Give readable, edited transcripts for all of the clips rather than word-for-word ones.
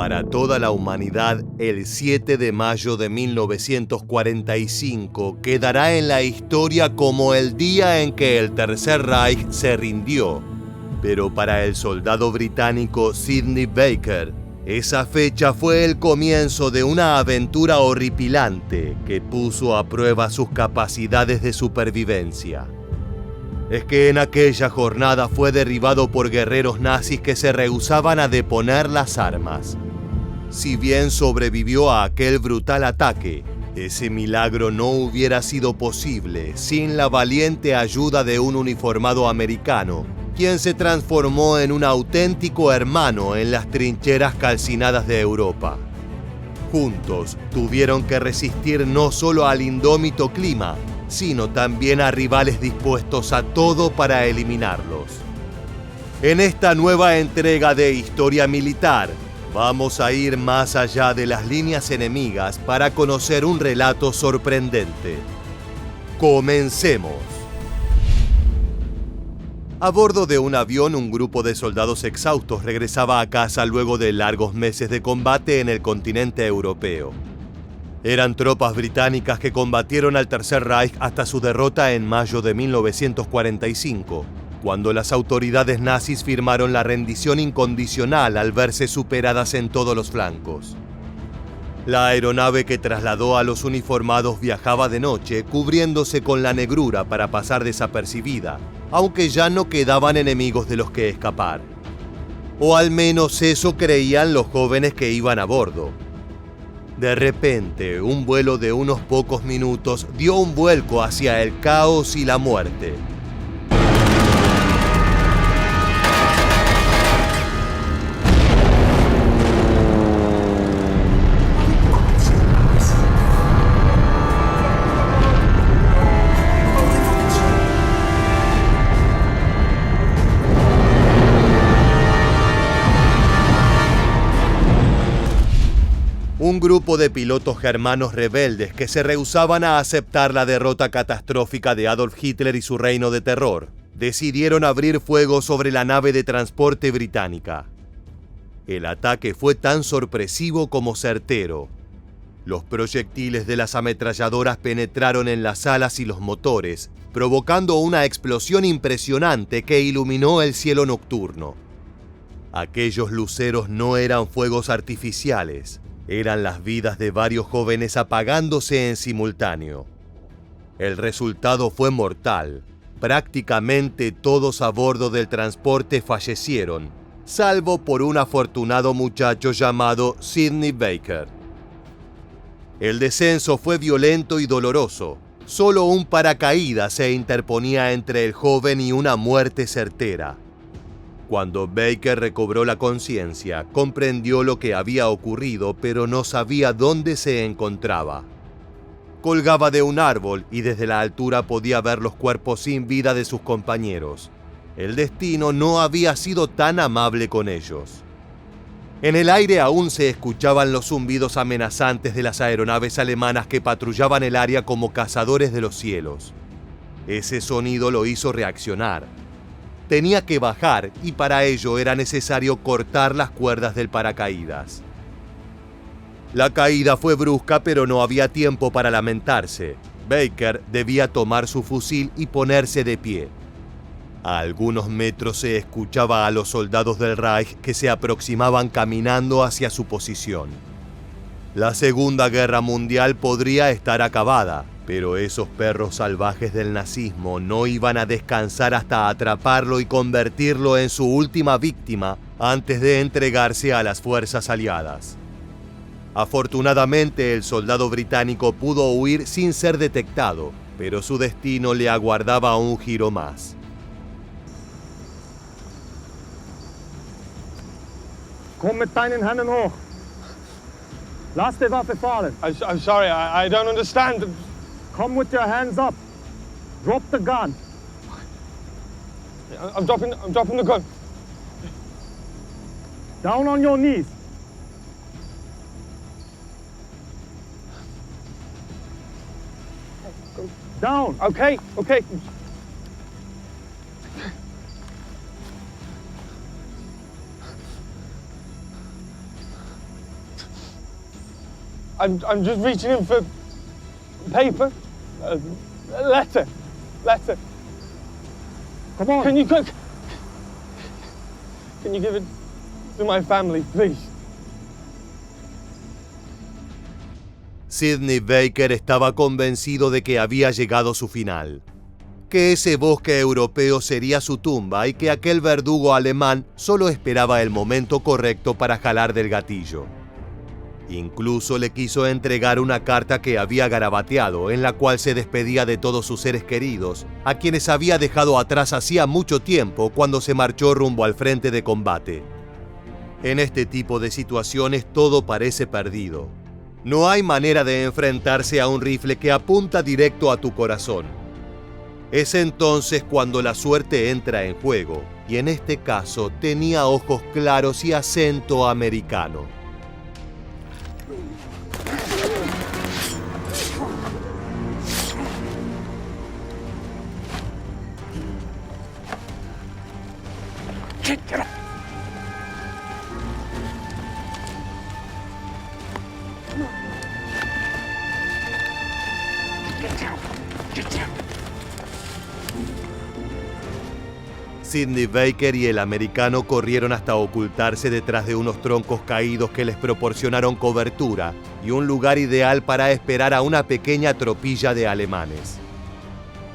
Para toda la humanidad, el 7 de mayo de 1945 quedará en la historia como el día en que el Tercer Reich se rindió. Pero para el soldado británico Sidney Baker, esa fecha fue el comienzo de una aventura horripilante que puso a prueba sus capacidades de supervivencia. Es que en aquella jornada fue derribado por guerreros nazis que se rehusaban a deponer las armas. Si bien sobrevivió a aquel brutal ataque, ese milagro no hubiera sido posible sin la valiente ayuda de un uniformado americano, quien se transformó en un auténtico hermano en las trincheras calcinadas de Europa. Juntos tuvieron que resistir no solo al indómito clima, sino también a rivales dispuestos a todo para eliminarlos. En esta nueva entrega de Historia Militar, vamos a ir más allá de las líneas enemigas para conocer un relato sorprendente. ¡Comencemos! A bordo de un avión, un grupo de soldados exhaustos regresaba a casa luego de largos meses de combate en el continente europeo. Eran tropas británicas que combatieron al Tercer Reich hasta su derrota en mayo de 1945, cuando las autoridades nazis firmaron la rendición incondicional al verse superadas en todos los flancos. La aeronave que trasladó a los uniformados viajaba de noche, cubriéndose con la negrura para pasar desapercibida, aunque ya no quedaban enemigos de los que escapar. O al menos eso creían los jóvenes que iban a bordo. De repente, un vuelo de unos pocos minutos dio un vuelco hacia el caos y la muerte. Un grupo de pilotos germanos rebeldes que se rehusaban a aceptar la derrota catastrófica de Adolf Hitler y su reino de terror, decidieron abrir fuego sobre la nave de transporte británica. El ataque fue tan sorpresivo como certero. Los proyectiles de las ametralladoras penetraron en las alas y los motores, provocando una explosión impresionante que iluminó el cielo nocturno. Aquellos luceros no eran fuegos artificiales. Eran las vidas de varios jóvenes apagándose en simultáneo. El resultado fue mortal. Prácticamente todos a bordo del transporte fallecieron, salvo por un afortunado muchacho llamado Sidney Baker. El descenso fue violento y doloroso. Solo un paracaídas se interponía entre el joven y una muerte certera. Cuando Baker recobró la conciencia, comprendió lo que había ocurrido, pero no sabía dónde se encontraba. Colgaba de un árbol y desde la altura podía ver los cuerpos sin vida de sus compañeros. El destino no había sido tan amable con ellos. En el aire aún se escuchaban los zumbidos amenazantes de las aeronaves alemanas que patrullaban el área como cazadores de los cielos. Ese sonido lo hizo reaccionar. Tenía que bajar y para ello era necesario cortar las cuerdas del paracaídas. La caída fue brusca, pero no había tiempo para lamentarse. Baker debía tomar su fusil y ponerse de pie. A algunos metros se escuchaba a los soldados del Reich que se aproximaban caminando hacia su posición. La Segunda Guerra Mundial podría estar acabada, pero esos perros salvajes del nazismo no iban a descansar hasta atraparlo y convertirlo en su última víctima antes de entregarse a las fuerzas aliadas. Afortunadamente, el soldado británico pudo huir sin ser detectado, pero su destino le aguardaba un giro más. Komm mit deinen Händen hoch. Lass die Waffe fallen. I'm sorry, I don't understand. Come with your hands up. Drop the gun. I'm dropping the gun. Down on your knees. Down. Okay. I'm just reaching in for paper. Letter. Come on. Can you give it to my family, please? Sidney Baker estaba convencido de que había llegado su final, que ese bosque europeo sería su tumba y que aquel verdugo alemán solo esperaba el momento correcto para jalar del gatillo. Incluso le quiso entregar una carta que había garabateado, en la cual se despedía de todos sus seres queridos, a quienes había dejado atrás hacía mucho tiempo cuando se marchó rumbo al frente de combate. En este tipo de situaciones todo parece perdido. No hay manera de enfrentarse a un rifle que apunta directo a tu corazón. Es entonces cuando la suerte entra en juego, y en este caso tenía ojos claros y acento americano. Sidney Baker y el americano corrieron hasta ocultarse detrás de unos troncos caídos que les proporcionaron cobertura y un lugar ideal para esperar a una pequeña tropilla de alemanes.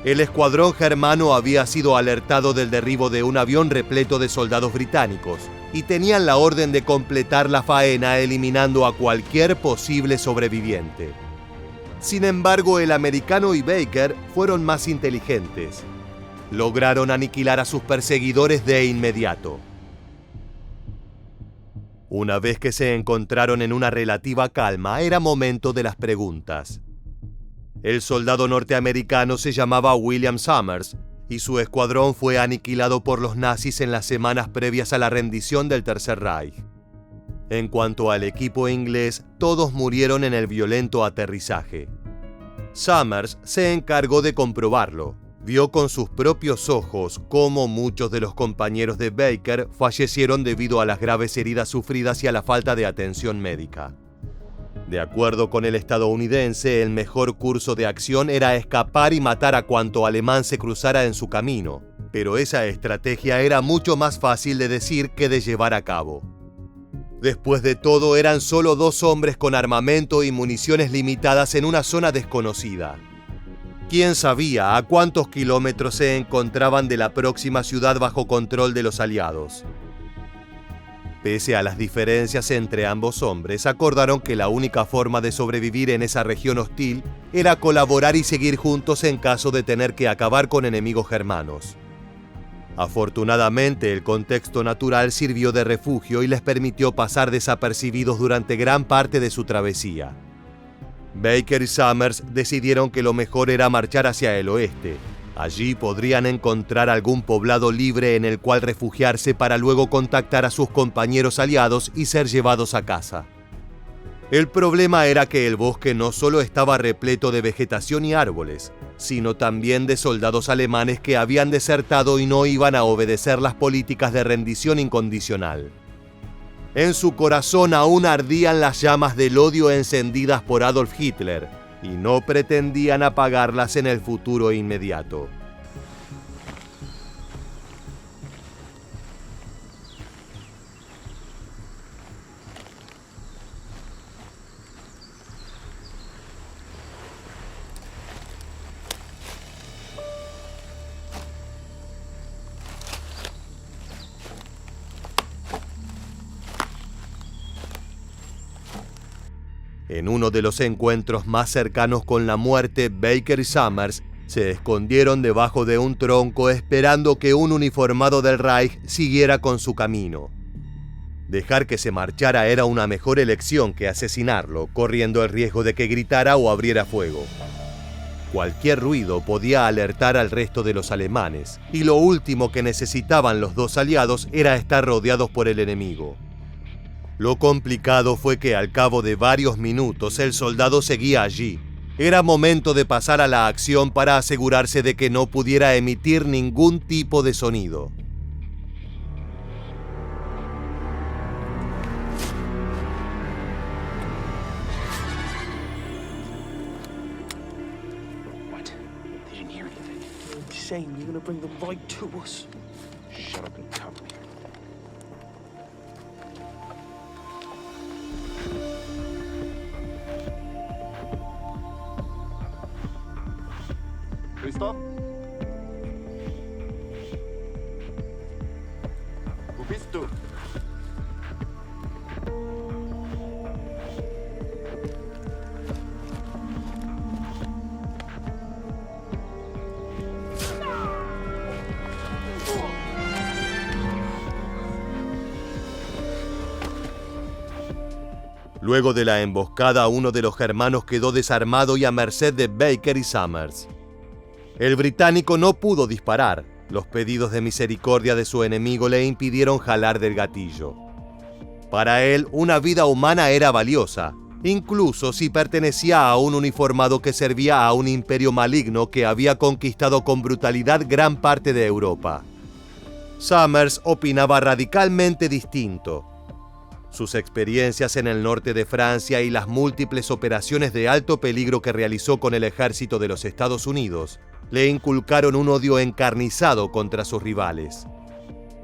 El escuadrón germano había sido alertado del derribo de un avión repleto de soldados británicos y tenían la orden de completar la faena eliminando a cualquier posible sobreviviente. Sin embargo, el americano y Baker fueron más inteligentes. Lograron aniquilar a sus perseguidores de inmediato. Una vez que se encontraron en una relativa calma, era momento de las preguntas. El soldado norteamericano se llamaba William Summers y su escuadrón fue aniquilado por los nazis en las semanas previas a la rendición del Tercer Reich. En cuanto al equipo inglés, todos murieron en el violento aterrizaje. Summers se encargó de comprobarlo. Vio con sus propios ojos cómo muchos de los compañeros de Baker fallecieron debido a las graves heridas sufridas y a la falta de atención médica. De acuerdo con el estadounidense, el mejor curso de acción era escapar y matar a cuanto alemán se cruzara en su camino, pero esa estrategia era mucho más fácil de decir que de llevar a cabo. Después de todo, eran solo 2 hombres con armamento y municiones limitadas en una zona desconocida. ¿Quién sabía a cuántos kilómetros se encontraban de la próxima ciudad bajo control de los aliados? Pese a las diferencias entre ambos hombres, acordaron que la única forma de sobrevivir en esa región hostil era colaborar y seguir juntos en caso de tener que acabar con enemigos germanos. Afortunadamente, el contexto natural sirvió de refugio y les permitió pasar desapercibidos durante gran parte de su travesía. Baker y Summers decidieron que lo mejor era marchar hacia el oeste. Allí podrían encontrar algún poblado libre en el cual refugiarse para luego contactar a sus compañeros aliados y ser llevados a casa. El problema era que el bosque no solo estaba repleto de vegetación y árboles, sino también de soldados alemanes que habían desertado y no iban a obedecer las políticas de rendición incondicional. En su corazón aún ardían las llamas del odio encendidas por Adolf Hitler y no pretendían apagarlas en el futuro inmediato. En uno de los encuentros más cercanos con la muerte, Baker y Summers se escondieron debajo de un tronco esperando que un uniformado del Reich siguiera con su camino. Dejar que se marchara era una mejor elección que asesinarlo, corriendo el riesgo de que gritara o abriera fuego. Cualquier ruido podía alertar al resto de los alemanes, y lo último que necesitaban los 2 aliados era estar rodeados por el enemigo. Lo complicado fue que al cabo de varios minutos el soldado seguía allí. Era momento de pasar a la acción para asegurarse de que no pudiera emitir ningún tipo de sonido. shame. You're gonna bring them right to us. Shut up and cover me. Christoph? Wo bist du? Luego de la emboscada, uno de los germanos quedó desarmado y a merced de Baker y Summers. El británico no pudo disparar. Los pedidos de misericordia de su enemigo le impidieron jalar del gatillo. Para él, una vida humana era valiosa, incluso si pertenecía a un uniformado que servía a un imperio maligno que había conquistado con brutalidad gran parte de Europa. Summers opinaba radicalmente distinto. Sus experiencias en el norte de Francia y las múltiples operaciones de alto peligro que realizó con el ejército de los Estados Unidos le inculcaron un odio encarnizado contra sus rivales.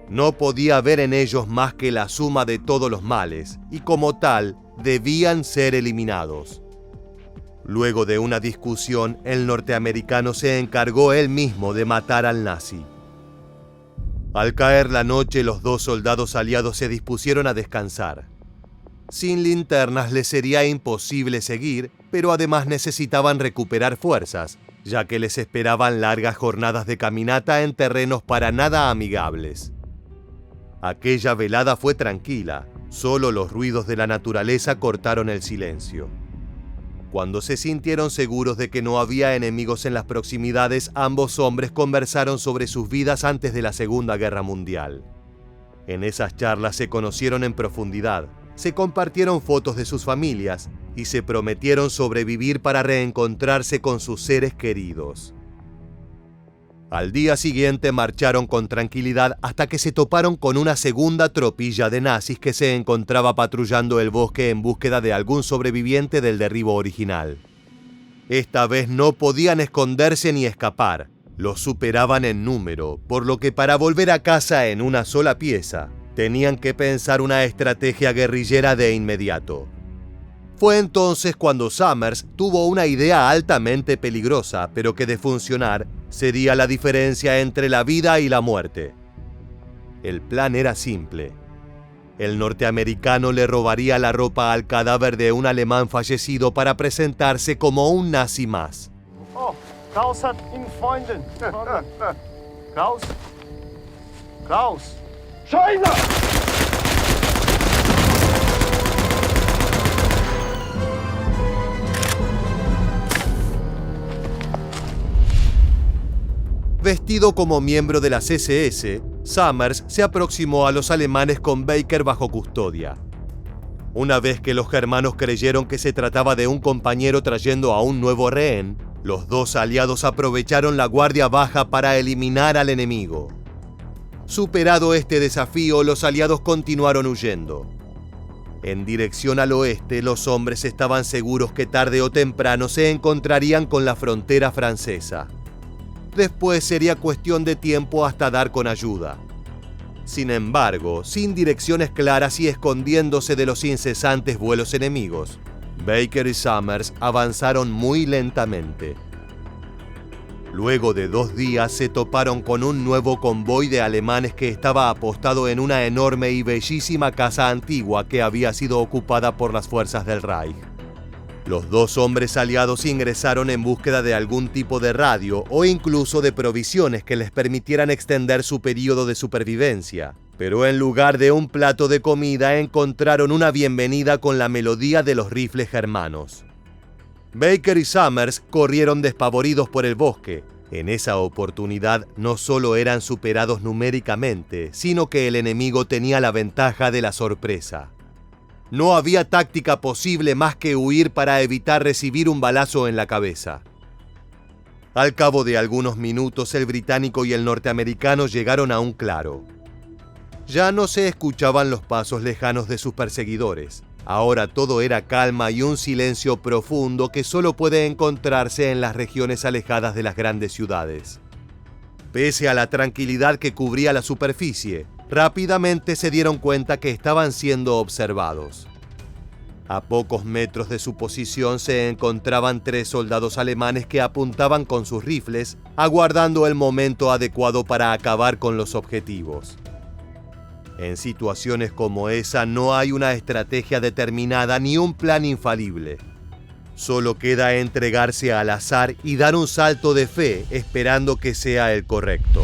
No podía ver en ellos más que la suma de todos los males y como tal debían ser eliminados. Luego de una discusión, el norteamericano se encargó él mismo de matar al nazi. Al caer la noche, los dos soldados aliados se dispusieron a descansar. Sin linternas les sería imposible seguir, pero además necesitaban recuperar fuerzas, ya que les esperaban largas jornadas de caminata en terrenos para nada amigables. Aquella velada fue tranquila, solo los ruidos de la naturaleza cortaron el silencio. Cuando se sintieron seguros de que no había enemigos en las proximidades, ambos hombres conversaron sobre sus vidas antes de la Segunda Guerra Mundial. En esas charlas se conocieron en profundidad, se compartieron fotos de sus familias y se prometieron sobrevivir para reencontrarse con sus seres queridos. Al día siguiente marcharon con tranquilidad hasta que se toparon con una segunda tropilla de nazis que se encontraba patrullando el bosque en búsqueda de algún sobreviviente del derribo original. Esta vez no podían esconderse ni escapar, los superaban en número, por lo que para volver a casa en una sola pieza, tenían que pensar una estrategia guerrillera de inmediato. Fue entonces cuando Summers tuvo una idea altamente peligrosa, pero que de funcionar sería la diferencia entre la vida y la muerte. El plan era simple. El norteamericano le robaría la ropa al cadáver de un alemán fallecido para presentarse como un nazi más. Oh, Klaus hat ihn Freundin. Klaus? Klaus! Scheiße! Vestido como miembro de las SS, Summers se aproximó a los alemanes con Baker bajo custodia. Una vez que los germanos creyeron que se trataba de un compañero trayendo a un nuevo rehén, los dos aliados aprovecharon la guardia baja para eliminar al enemigo. Superado este desafío, los aliados continuaron huyendo. En dirección al oeste, los hombres estaban seguros que tarde o temprano se encontrarían con la frontera francesa. Después sería cuestión de tiempo hasta dar con ayuda. Sin embargo, sin direcciones claras y escondiéndose de los incesantes vuelos enemigos, Baker y Summers avanzaron muy lentamente. Luego de 2 días se toparon con un nuevo convoy de alemanes que estaba apostado en una enorme y bellísima casa antigua que había sido ocupada por las fuerzas del Reich. Los dos hombres aliados ingresaron en búsqueda de algún tipo de radio o incluso de provisiones que les permitieran extender su periodo de supervivencia. Pero en lugar de un plato de comida encontraron una bienvenida con la melodía de los rifles germanos. Baker y Summers corrieron despavoridos por el bosque. En esa oportunidad no solo eran superados numéricamente, sino que el enemigo tenía la ventaja de la sorpresa. No había táctica posible más que huir para evitar recibir un balazo en la cabeza. Al cabo de algunos minutos, el británico y el norteamericano llegaron a un claro. Ya no se escuchaban los pasos lejanos de sus perseguidores. Ahora todo era calma y un silencio profundo que solo puede encontrarse en las regiones alejadas de las grandes ciudades. Pese a la tranquilidad que cubría la superficie, rápidamente se dieron cuenta que estaban siendo observados. A pocos metros de su posición se encontraban 3 soldados alemanes que apuntaban con sus rifles, aguardando el momento adecuado para acabar con los objetivos. En situaciones como esa no hay una estrategia determinada ni un plan infalible. Solo queda entregarse al azar y dar un salto de fe esperando que sea el correcto.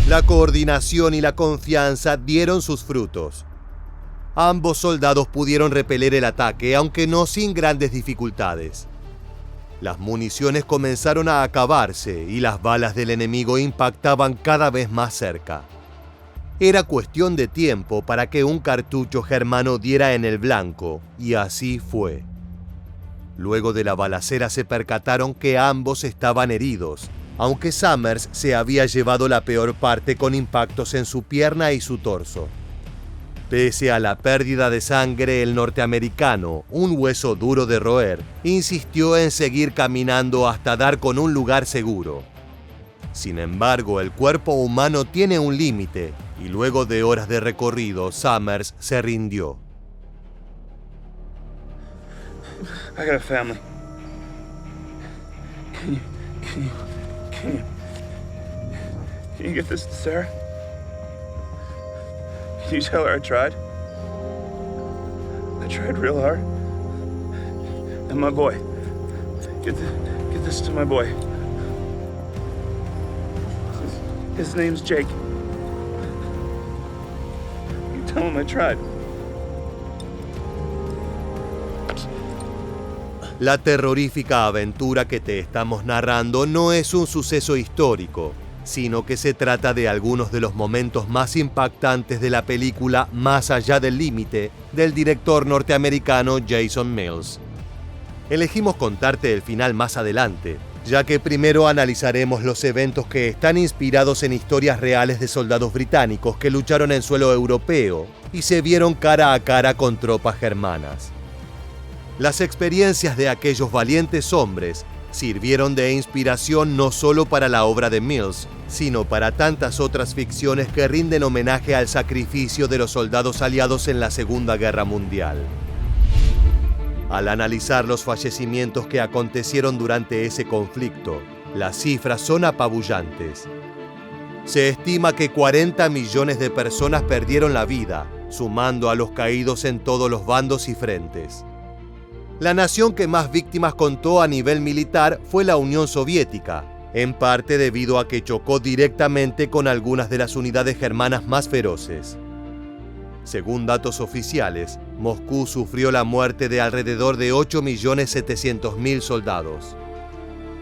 La coordinación y la confianza dieron sus frutos. Ambos soldados pudieron repeler el ataque, aunque no sin grandes dificultades. Las municiones comenzaron a acabarse y las balas del enemigo impactaban cada vez más cerca. Era cuestión de tiempo para que un cartucho germano diera en el blanco, y así fue. Luego de la balacera se percataron que ambos estaban heridos, aunque Summers se había llevado la peor parte con impactos en su pierna y su torso. Pese a la pérdida de sangre, el norteamericano, un hueso duro de roer, insistió en seguir caminando hasta dar con un lugar seguro. Sin embargo, el cuerpo humano tiene un límite, y luego de horas de recorrido, Summers se rindió. I got a family. Can you get this to Sarah? Can you tell her I tried? I tried real hard. And my boy. Get this to my boy. His name's Jake. You tell him I tried. La terrorífica aventura que te estamos narrando no es un suceso histórico, sino que se trata de algunos de los momentos más impactantes de la película Más allá del límite, del director norteamericano Jason Mills. Elegimos contarte el final más adelante, ya que primero analizaremos los eventos que están inspirados en historias reales de soldados británicos que lucharon en suelo europeo y se vieron cara a cara con tropas germanas. Las experiencias de aquellos valientes hombres sirvieron de inspiración no solo para la obra de Mills, sino para tantas otras ficciones que rinden homenaje al sacrificio de los soldados aliados en la Segunda Guerra Mundial. Al analizar los fallecimientos que acontecieron durante ese conflicto, las cifras son apabullantes. Se estima que 40 millones de personas perdieron la vida, sumando a los caídos en todos los bandos y frentes. La nación que más víctimas contó a nivel militar fue la Unión Soviética, en parte debido a que chocó directamente con algunas de las unidades germanas más feroces. Según datos oficiales, Moscú sufrió la muerte de alrededor de 8.700.000 soldados.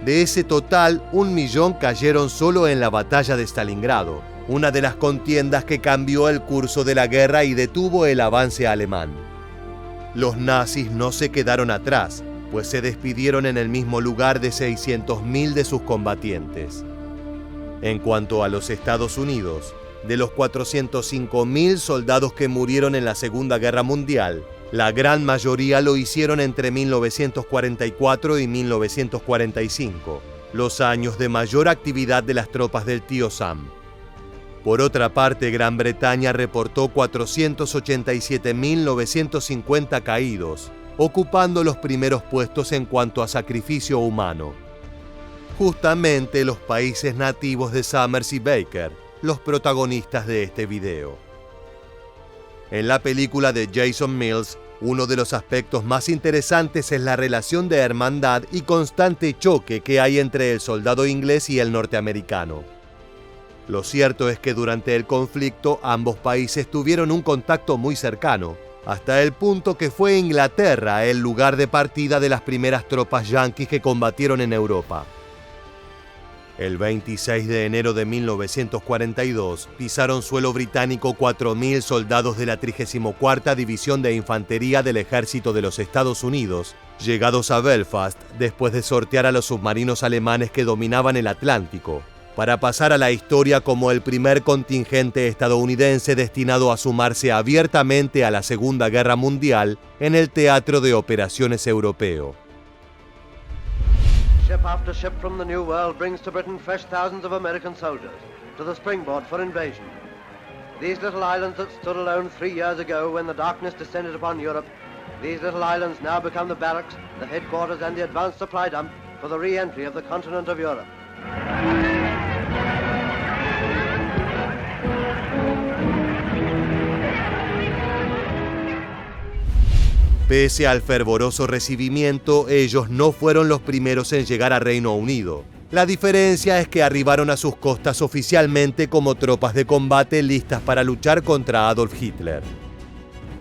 De ese total, 1 millón cayeron solo en la batalla de Stalingrado, una de las contiendas que cambió el curso de la guerra y detuvo el avance alemán. Los nazis no se quedaron atrás, pues se despidieron en el mismo lugar de 600.000 de sus combatientes. En cuanto a los Estados Unidos, de los 405.000 soldados que murieron en la Segunda Guerra Mundial, la gran mayoría lo hicieron entre 1944 y 1945, los años de mayor actividad de las tropas del tío Sam. Por otra parte, Gran Bretaña reportó 487.950 caídos, ocupando los primeros puestos en cuanto a sacrificio humano. Justamente los países nativos de Summers y Baker, los protagonistas de este video. En la película de Jason Mills, uno de los aspectos más interesantes es la relación de hermandad y constante choque que hay entre el soldado inglés y el norteamericano. Lo cierto es que durante el conflicto ambos países tuvieron un contacto muy cercano, hasta el punto que fue Inglaterra el lugar de partida de las primeras tropas yanquis que combatieron en Europa. El 26 de enero de 1942 pisaron suelo británico 4.000 soldados de la 34ª División de Infantería del Ejército de los Estados Unidos, llegados a Belfast después de sortear a los submarinos alemanes que dominaban el Atlántico, para pasar a la historia como el primer contingente estadounidense destinado a sumarse abiertamente a la Segunda Guerra Mundial en el teatro de operaciones europeo. Ship after ship from the New World brings to Britain fresh thousands of American soldiers to the springboard for invasion. These little islands that stood alone 3 years ago when the darkness descended upon Europe, these little islands now become the barracks, the headquarters and the advanced supply dump for the re-entry of the continent of Europe. Pese al fervoroso recibimiento, ellos no fueron los primeros en llegar a Reino Unido. La diferencia es que arribaron a sus costas oficialmente como tropas de combate listas para luchar contra Adolf Hitler.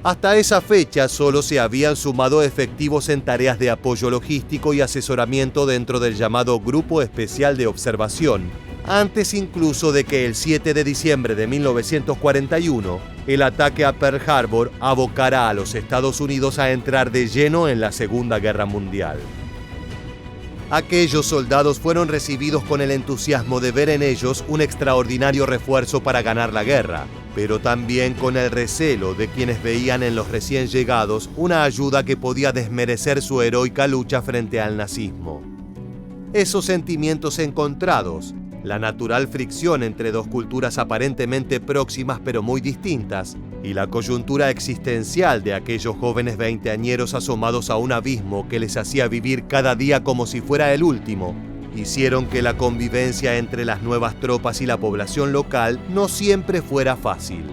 Hasta esa fecha solo se habían sumado efectivos en tareas de apoyo logístico y asesoramiento dentro del llamado Grupo Especial de Observación, antes incluso de que el 7 de diciembre de 1941 el ataque a Pearl Harbor abocara a los Estados Unidos a entrar de lleno en la Segunda Guerra Mundial. Aquellos soldados fueron recibidos con el entusiasmo de ver en ellos un extraordinario refuerzo para ganar la guerra, pero también con el recelo de quienes veían en los recién llegados una ayuda que podía desmerecer su heroica lucha frente al nazismo. Esos sentimientos encontrados, la natural fricción entre dos culturas aparentemente próximas pero muy distintas, y la coyuntura existencial de aquellos jóvenes veinteañeros asomados a un abismo que les hacía vivir cada día como si fuera el último, hicieron que la convivencia entre las nuevas tropas y la población local no siempre fuera fácil.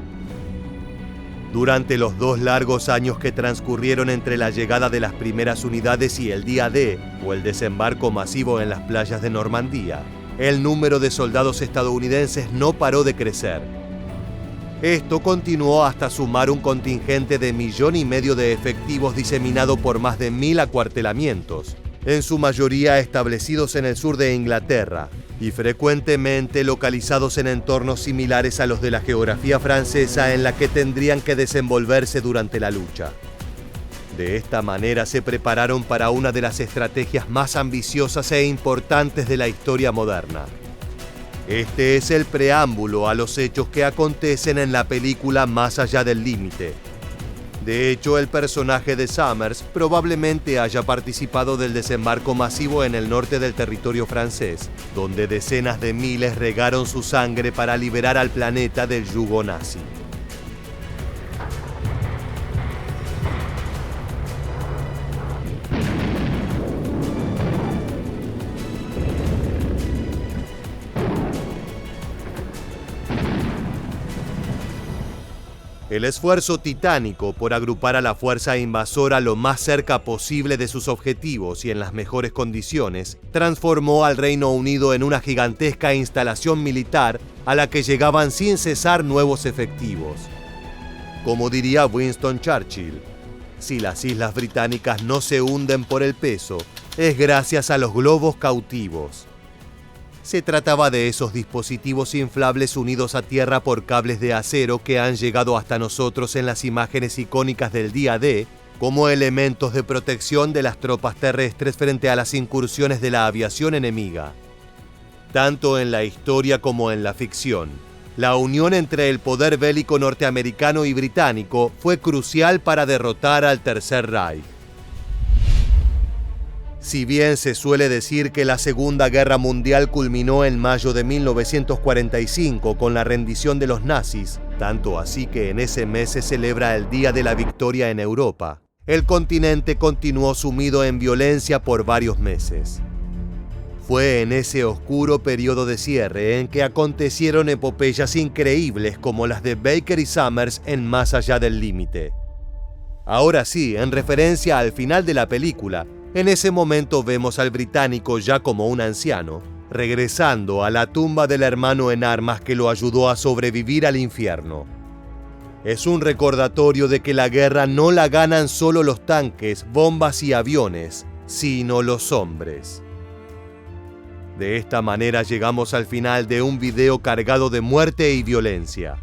Durante los 2 largos años que transcurrieron entre la llegada de las primeras unidades y el día D, o el desembarco masivo en las playas de Normandía, el número de soldados estadounidenses no paró de crecer. Esto continuó hasta sumar un contingente de 1,5 millones de efectivos diseminado por más de 1.000 acuartelamientos, en su mayoría establecidos en el sur de Inglaterra y frecuentemente localizados en entornos similares a los de la geografía francesa en la que tendrían que desenvolverse durante la lucha. De esta manera se prepararon para una de las estrategias más ambiciosas e importantes de la historia moderna. Este es el preámbulo a los hechos que acontecen en la película Más allá del límite. De hecho, el personaje de Summers probablemente haya participado del desembarco masivo en el norte del territorio francés, donde decenas de miles regaron su sangre para liberar al planeta del yugo nazi. El esfuerzo titánico por agrupar a la fuerza invasora lo más cerca posible de sus objetivos y en las mejores condiciones, transformó al Reino Unido en una gigantesca instalación militar a la que llegaban sin cesar nuevos efectivos. Como diría Winston Churchill, si las islas británicas no se hunden por el peso, es gracias a los globos cautivos. Se trataba de esos dispositivos inflables unidos a tierra por cables de acero que han llegado hasta nosotros en las imágenes icónicas del día D como elementos de protección de las tropas terrestres frente a las incursiones de la aviación enemiga. Tanto en la historia como en la ficción, la unión entre el poder bélico norteamericano y británico fue crucial para derrotar al Tercer Reich. Si bien se suele decir que la Segunda Guerra Mundial culminó en mayo de 1945 con la rendición de los nazis, tanto así que en ese mes se celebra el Día de la Victoria en Europa, el continente continuó sumido en violencia por varios meses. Fue en ese oscuro periodo de cierre en que acontecieron epopeyas increíbles como las de Baker y Summers en Más allá del límite. Ahora sí, en referencia al final de la película, en ese momento vemos al británico ya como un anciano, regresando a la tumba del hermano en armas que lo ayudó a sobrevivir al infierno. Es un recordatorio de que la guerra no la ganan solo los tanques, bombas y aviones, sino los hombres. De esta manera llegamos al final de un video cargado de muerte y violencia.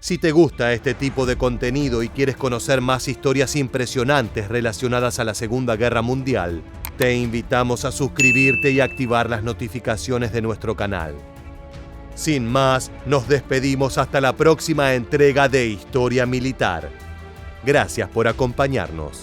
Si te gusta este tipo de contenido y quieres conocer más historias impresionantes relacionadas a la Segunda Guerra Mundial, te invitamos a suscribirte y activar las notificaciones de nuestro canal. Sin más, nos despedimos hasta la próxima entrega de Historia Militar. Gracias por acompañarnos.